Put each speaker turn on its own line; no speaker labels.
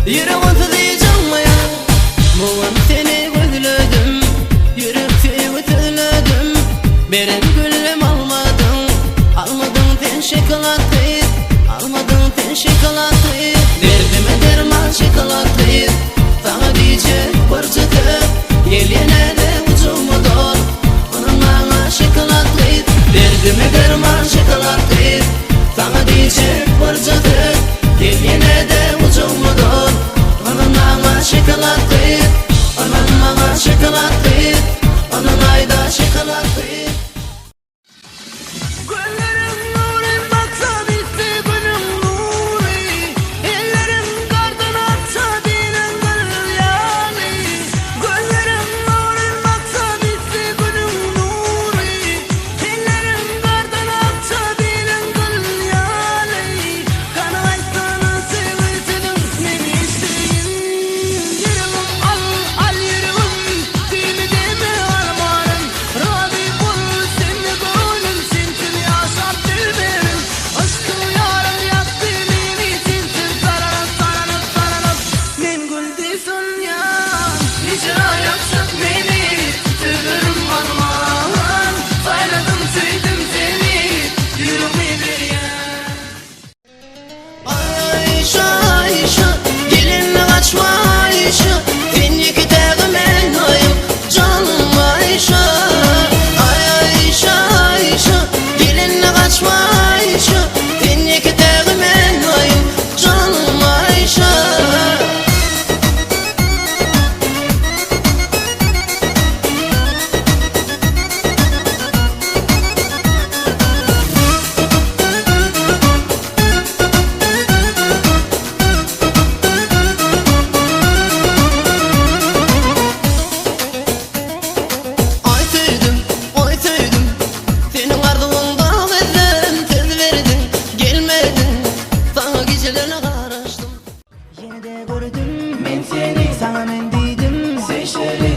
Yüreğimde diyeceğim ya. Bulan seni gözledim, yürekte ütüledim. Benim gülüm almadın, almadın sen şokolatayı, almadın sen şokolatayı. Derdime derman şokolatayı, sana diyecek parçada. Gel yine de ucuma doğru, onun bana şokolatayı. Derdime derman şokolatayı, sana diyecek parçada. Gel yine de ucuma doğru, onun bana şokolatayı, onun bana şokolatayı, onun ayda şokolatayı.
Yine de gördüm ben seni, sana ben dedim. Seçleri